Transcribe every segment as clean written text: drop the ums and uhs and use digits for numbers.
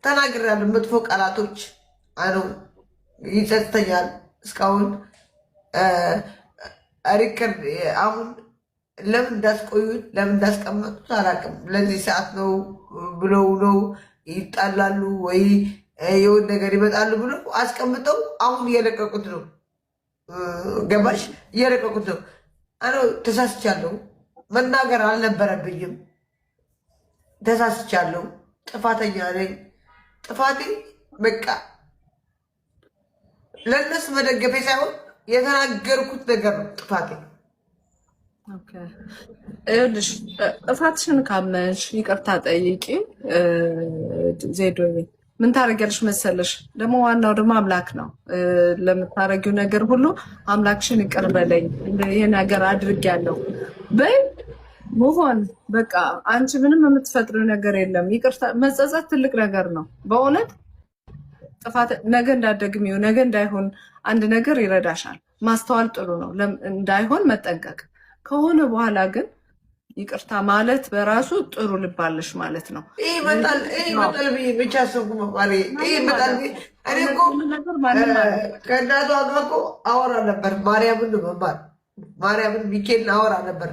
ተናግሬያለሁ። መጥፎ ቃላቶች አለው ይጸጽተኛል። እስካሁን ሪከርድ አሁን ለምን እንዳስቆዩት ለምን እንዳስቀመጡት አላውቅም። ለዚህ ሰዓት ነው ብለው ነው ይጣላሉ ወይ የሆነ ነገር ይመጣሉ ብለው አስቀምጠው አሁን እየለቀቁት ነው። ገባሽ? እየለቀቁት ነው። አኖ ተሳስቻለሁ። መናገር አልነበረብኝም። ተሳስቻለሁ። ጥፋተኛ ነኝ። ጥፋቴ በቃ ለእነሱ መደገፌ ሳይሆን የተናገርኩት ነገር ነው ጥፋቴ። ይኸውልሽ ጥፋትሽን ካመንሽ ይቅርታ ጠይቂ። ዜዶ ምን ታደርጊያለሽ መሰለሽ? ደግሞ ዋናው ደግሞ አምላክ ነው። ለምታደርጊው ነገር ሁሉ አምላክሽን ይቅር በለኝ ይሄ ነገር አድርጊያለሁ በይ። ሙቮን በቃ አንቺ ምንም የምትፈጥሪው ነገር የለም። ይቅርታ መጸጸት ትልቅ ነገር ነው በእውነት። ጥፋት ነገ እንዳትደግሚው ነገ እንዳይሆን አንድ ነገር ይረዳሻል። ማስተዋል ጥሩ ነው፣ እንዳይሆን መጠንቀቅ። ከሆነ በኋላ ግን ይቅርታ ማለት በራሱ ጥሩ ልባለሽ ማለት ነው። ይህ ይመጣል ብዬ ብቻ ሰብኩ መባል ይህ ይመጣል። እኔ እኮ ከእናቷ ጋር እኮ አወራ ነበር። ማርያምን መባል ማርያምን ሚካኤልን አወራ ነበር።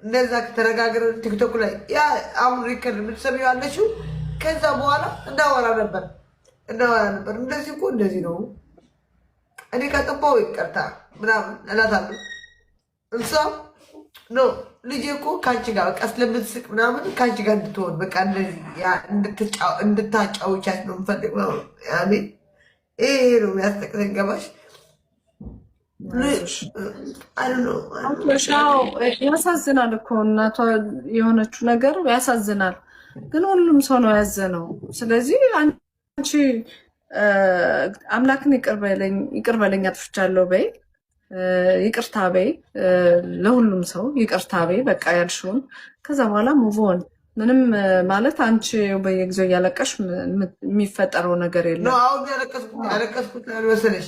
እንደዛ ከተነጋገርን ቲክቶክ ላይ ያ አሁን ሪከርድ የምትሰሚው ያለችው ከዛ በኋላ እንዳወራ ነበር። እንደዚህ እኮ እንደዚህ ነው። እኔ ከጥባው ይቅርታ ምናምን እላታለሁ። እሷ ኖ ልጄ እኮ ከአንቺ ጋር በቃ ስለምትስቅ ምናምን ከአንቺ ጋር እንድትሆን በቃ እንድታጫውቻት ነው የምፈልግ ነው። ያኔ ይሄ ነው የሚያስጠቅሰኝ። ገባሽ? ያሳዝናል እኮ እናቷ የሆነችው ነገር ያሳዝናል። ግን ሁሉም ሰው ነው ያዘነው። ስለዚህ አንቺ አምላክን ይቅር በለኝ አጥፍቻለሁ በይ፣ ይቅርታ በይ፣ ለሁሉም ሰው ይቅርታ በይ በቃ ያልሽውን። ከዛ በኋላ ሙቮን ምንም ማለት አንቺ በየጊዜው እያለቀሽ የሚፈጠረው ነገር የለም። አሁን ያለቀስኩት መሰለሽ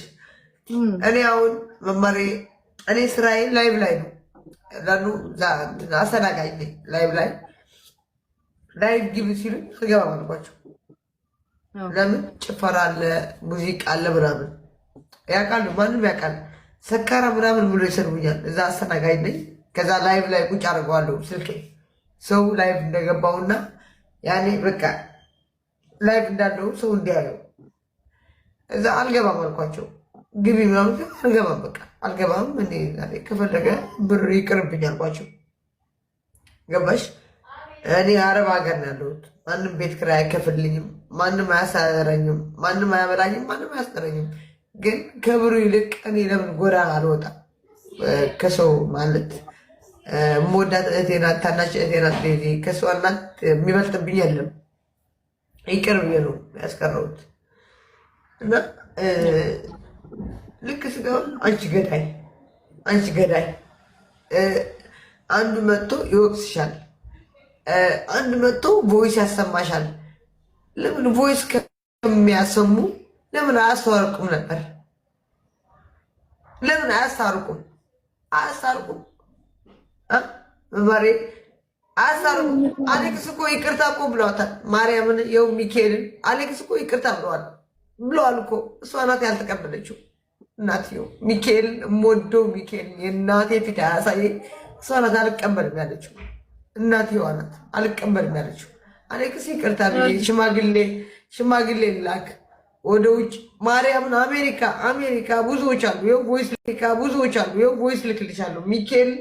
እኔ አሁን መማሬ እኔ ስራዬ ላይቭ ላይ ነው ላሉ አስተናጋጅ ነኝ። ላይቭ ግቢ ሲሉ ስገባ አልኳቸው። ለምን ጭፈራ አለ ሙዚቃ አለ ምናምን ያውቃሉ፣ ማንም ያውቃል። ሰካራ ምናምን ብሎ ይሰድቡኛል። እዛ አስተናጋጅ ነኝ። ከዛ ላይቭ ላይ ቁጭ አድርገዋለሁ ስልኬ ሰው ላይቭ እንደገባውና ያኔ በቃ ላይቭ እንዳለው ሰው እንዲያየው እዛ አልገባም አልኳቸው። ግቢ ምናምን አልገባም፣ በቃ አልገባም። እኔ ከፈለገ ብር ይቅርብኝ አልኳቸው። ገባሽ? እኔ አረብ ሀገር ነው ያለሁት። ማንም ቤት ኪራይ አይከፍልኝም፣ ማንም አያሳረኝም፣ ማንም አያበላኝም፣ ማንም አያስጠረኝም። ግን ከብሩ ይልቅ እኔ ለምን ጎዳና አልወጣም? ከሰው ማለት የምወዳት እህቴ ናት፣ ታናሽ እህቴ ናት። ከሰው እናት የሚበልጥብኝ የለም። ይቅር ብዬ ነው ያስቀረሁት እና ልክ ስገባ አንቺ ገዳይ አንዱ መጥቶ ይወቅስሻል፣ አንድ መጥቶ ቮይስ ያሰማሻል። ለምን ቮይስ ከሚያሰሙ ለምን አያስታርቁም ነበር? ለምን አያስታርቁም? መማሬ አያስታርቁም። አሌክስ እኮ ይቅርታ እኮ ብለዋታል። ማርያምን የው ሚካኤልን አሌክስ እኮ ይቅርታ ብለዋል እኮ። እሷ ናት ያልተቀበለችው። እናትየው ሚካኤልን እምወደው ሚካኤልን የእናቴ ፊት አያሳየኝ። እሷ ናት አልቀበልም ያለችው። እናትየዋ ናት አልቀበልም ያለችው። አሌክስ ይቅርታ ብዬ ሽማግሌ ላክ ወደ ውጭ ማርያምን አሜሪካ ብዙዎች አሉ። ይኸው ቮይስ ልክልሻለሁ። ሚካኤል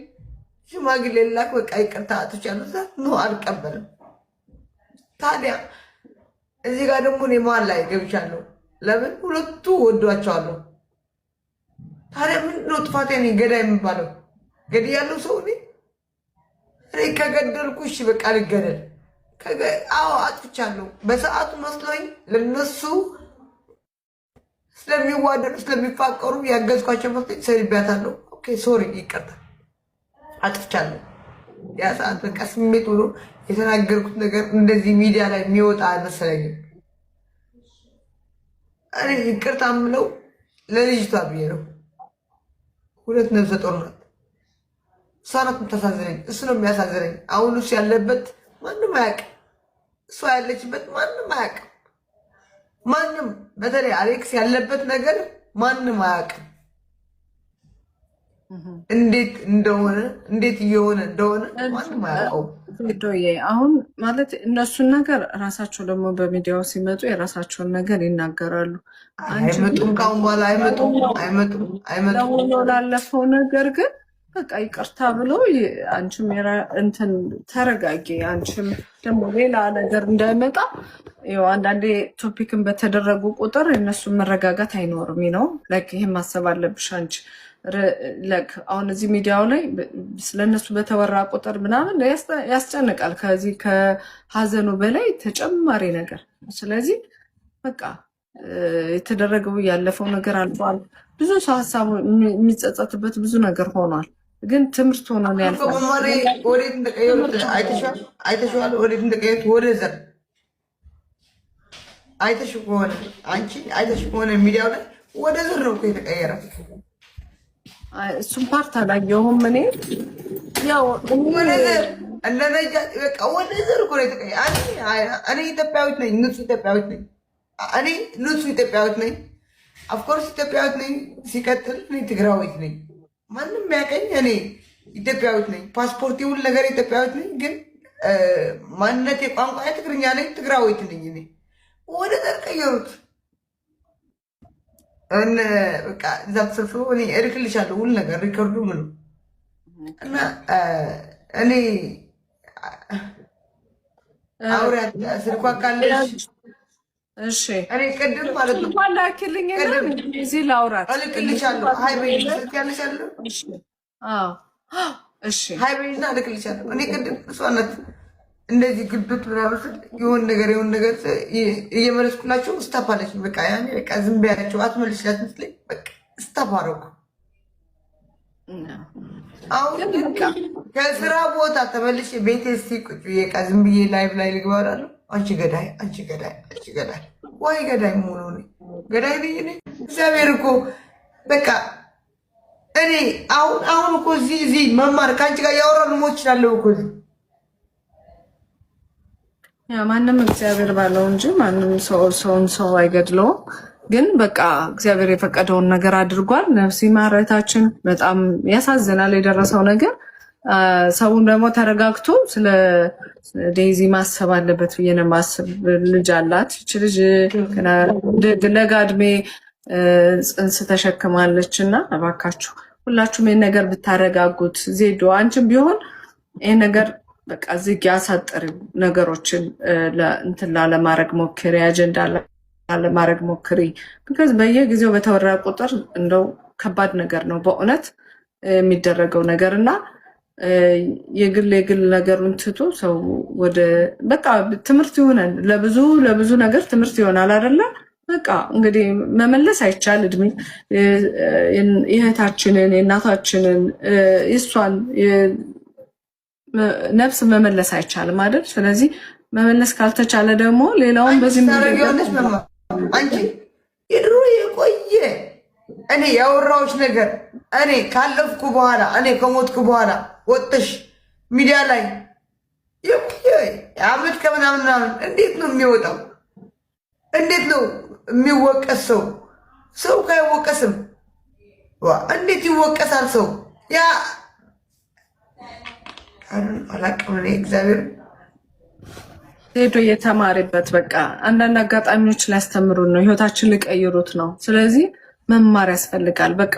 ሽማግሌ ላክ በቃ ይቅርታ አጥቻለሁ። እዛ ኖ አልቀበልም። ታዲያ እዚህ ጋር ደግሞ እኔ መሀል ላይ ገብቻለሁ። ለምን ሁለቱ ወዷቸዋለሁ። ታዲያ ምንድነው ጥፋቴ? እኔ ገዳይ የሚባለው ገዳይ ያለው ሰው እኔ ከገደልኩ እሺ በቃ ልገደል። አዎ አጥፍቻለሁ። በሰዓቱ መስሎኝ ለነሱ ስለሚዋደዱ ስለሚፋቀሩ ያገዝኳቸው መስሎኝ ሰድቤያታለሁ። ኦኬ ሶሪ፣ ይቅርታ አጥፍቻለሁ። ያ ሰዓት በቃ ስሜት ሆኖ የተናገርኩት ነገር እንደዚህ ሚዲያ ላይ የሚወጣ አልመሰለኝም። እኔ ይቅርታ የምለው ለልጅቷ ብዬ ነው። ሁለት ነፍሰ ጡር ናት። እሷ ናት የምታሳዝነኝ። እሱ ነው የሚያሳዝነኝ። አሁን እሱ ያለበት ማንም አያውቅም። እሷ ያለችበት ማንም አያውቅም። ማንም በተለይ አሌክስ ያለበት ነገር ማንም አያውቅም። እንዴት እንደሆነ እንዴት እየሆነ እንደሆነ ማንም አያውቀውም። አሁን ማለት እነሱን ነገር ራሳቸው ደግሞ በሚዲያው ሲመጡ የራሳቸውን ነገር ይናገራሉ። አይመጡም፣ ካሁን በኋላ አይመጡም። ላለፈው ነገር ግን በቃ ይቅርታ ብሎ አንቺም እንትን ተረጋጊ። አንቺም ደግሞ ሌላ ነገር እንዳይመጣ ይኸው አንዳንዴ ቶፒክን በተደረጉ ቁጥር የእነሱን መረጋጋት አይኖርም ነው። ይህን ማሰብ አለብሽ አንቺ። አሁን እዚህ ሚዲያው ላይ ስለነሱ በተወራ ቁጥር ምናምን ያስጨንቃል፣ ከዚህ ከሀዘኑ በላይ ተጨማሪ ነገር። ስለዚህ በቃ የተደረገው ያለፈው ነገር አልፏል። ብዙ ሰው ሀሳቡ የሚጸጸትበት ብዙ ነገር ሆኗል። ግን ትምህርት ሆኖ ነው ያልፋል። ወዴት እንደቀየሩት አይተሽዋል? ወዴት እንደቀየሩት ወደ ዘር አይተሽ ከሆነ አንቺ አይተሽ ከሆነ ሚዲያው ላይ ወደ ዘር ነው እኮ የተቀየረ። እሱም ፓርት አላየሁም እኔ። ያው ወደ ዘር እንደነጃ በቃ ወደ ዘር እኮ ነው የተቀየረ። እኔ ኢትዮጵያዊት ነኝ፣ ንጹህ ኢትዮጵያዊት ነኝ። እኔ ንጹህ ኢትዮጵያዊት ነኝ። ኦፍኮርስ ኢትዮጵያዊት ነኝ። ሲቀጥል እኔ ትግራዊት ነኝ። ማንም ያቀኝ እኔ ኢትዮጵያዊት ነኝ። ፓስፖርት ሁሉ ነገር ኢትዮጵያዊት ነኝ። ግን ማንነቴ ቋንቋ ትግርኛ ነኝ፣ ትግራዊት ነኝ። እኔ ወደ ዘር ቀየሩት። በቃ እዛ ተሰብስቦ እኔ እልክልሻለሁ ሁሉ ነገር ሪከርዱ ምኑ እና እኔ አውሪያት ስልኳ ካለሽ እሺ እኔ ቅድም ማለት ነው ላኪልኝ እዚህ ላውራት እልክልሻለሁ። ሀይ በይኝ ስልክ ያለሻለሁ። እሺ ሀይ በይኝና እልክልሻለሁ። እኔ ቅድም እሷ ናት እንደዚህ ግብት ምናምን የሆን ነገር እየመለስኩላቸው ስታፕ አለች። በቃ ያኔ በቃ ዝም በያቸው አትመልሽላት መስለኝ በቃ ስታፕ አደረኩ። አሁን ከስራ ቦታ ተመልሼ ቤቴ እስኪ ቁጭ ብዬ በቃ ዝም ብዬ ላይቭ ላይ ልግባ እላለሁ። አንቺ ገዳይ፣ አንቺ ገዳይ፣ አንቺ ገዳይ፣ ወይ ገዳይ መሆኑ ገዳይ ነኝ እኔ። እግዚአብሔር እኮ በቃ እኔ አሁን እኮ እዚህ መማር ከአንቺ ጋር ያወራሉ ልሞት እችላለሁ እኮ እዚህ ማንም እግዚአብሔር ባለው እንጂ ማንም ሰውን ሰው አይገድለውም። ግን በቃ እግዚአብሔር የፈቀደውን ነገር አድርጓል። ነፍስ ማረታችን በጣም ያሳዝናል የደረሰው ነገር። ሰውን ደግሞ ተረጋግቶ ስለ ዴዚ ማሰብ አለበት ብዬ ነው የማስብ። ልጅ አላት ይች ልጅ ለጋ እድሜ ጽንስ ተሸክማለች እና እባካችሁ ሁላችሁም ይህን ነገር ብታረጋጉት። ዜዶ አንቺም ቢሆን ይህ ነገር በቃ ዝግ ያሳጠር ነገሮችን እንትን ላለማድረግ ሞክሪ፣ አጀንዳ ላለማድረግ ሞክሪ። ቢካዝ በየጊዜው በተወራ ቁጥር እንደው ከባድ ነገር ነው በእውነት የሚደረገው ነገር እና የግል ነገሩን ትቶ ሰው ወደ በቃ ትምህርት ይሆናል። ለብዙ ነገር ትምህርት ይሆናል አይደለ? በቃ እንግዲህ መመለስ አይቻል እድሜ የእህታችንን የእናታችንን የእሷን ነፍስ መመለስ አይቻልም አይደል? ስለዚህ መመለስ ካልተቻለ ደግሞ ሌላውን በዚህ አንቺ የድሮ የቆየ እኔ ያወራዎች ነገር እኔ ካለፍኩ በኋላ እኔ ከሞትኩ በኋላ ወጥሽ ሚዲያ ላይ የአመት ከምናምን እንዴት ነው የሚወጣው? እንዴት ነው የሚወቀስ? ሰው ካይወቀስም እንዴት ይወቀሳል ሰው? ያ አላቅም እኔ እግዚአብሔር ሄዶ የተማሪበት በቃ አንዳንድ አጋጣሚዎች ሊያስተምሩን ነው፣ ህይወታችን ሊቀይሩት ነው። ስለዚህ መማር ያስፈልጋል። በቃ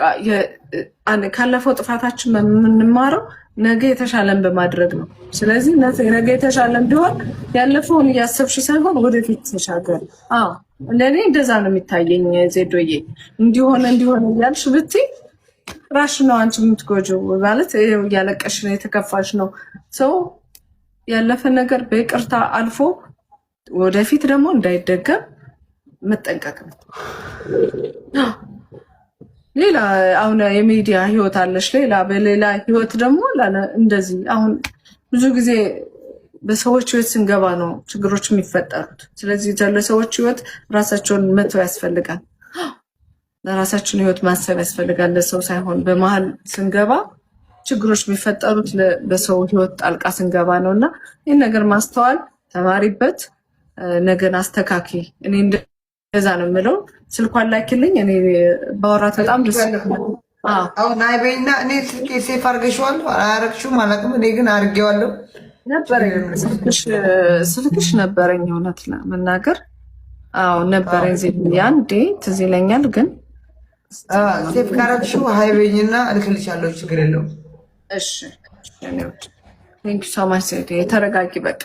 ካለፈው ጥፋታችን የምንማረው ነገ የተሻለን በማድረግ ነው። ስለዚህ ነገ የተሻለን ቢሆን ያለፈውን እያሰብሽ ሳይሆን ወደፊት ተሻገር። ለእኔ እንደዛ ነው የሚታየኝ። ዜዶዬ እንዲሆነ እያልሽ ብትይ ራሽ ነው አንቺ የምትጎጂው። ማለት እያለቀሽ ነው፣ የተከፋሽ ነው። ሰው ያለፈ ነገር በይቅርታ አልፎ ወደፊት ደግሞ እንዳይደገም መጠንቀቅ ነው። ሌላ አሁን የሚዲያ ህይወት አለሽ፣ በሌላ ህይወት ደግሞ እንደዚህ አሁን ብዙ ጊዜ በሰዎች ህይወት ስንገባ ነው ችግሮች የሚፈጠሩት። ስለዚህ ለሰዎች ህይወት ራሳቸውን መተው ያስፈልጋል። ለራሳችን ህይወት ማሰብ ያስፈልጋል፣ ለሰው ሳይሆን። በመሀል ስንገባ ችግሮች የሚፈጠሩት በሰው ህይወት ጣልቃ ስንገባ ነው እና ይህን ነገር ማስተዋል፣ ተማሪበት። ነገን አስተካኪ። እኔ እንደዛ ነው የምለው። ስልኳን ላኪልኝ። እኔ ባወራት በጣም ደስ ይላል። አሁን አይበይና እኔ ስልኬ ሴፍ አድርገሽዋለሁ አላረግሽውም አላውቅም። እኔ ግን አድርጌዋለሁ። ስልክሽ ነበረኝ እውነት ለመናገር አዎ ነበረኝ። አንዴ ትዝ ይለኛል። ግን ሴፍ ካረግሽው አይበይና እልክልሻለሁ። ችግር የለውም። እሺ ቴንክ ዩ ሶ ማች። ተረጋጊ በቃ።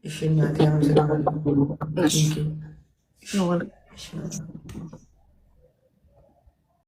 እሺ እናቴ አመሰግናለሁ።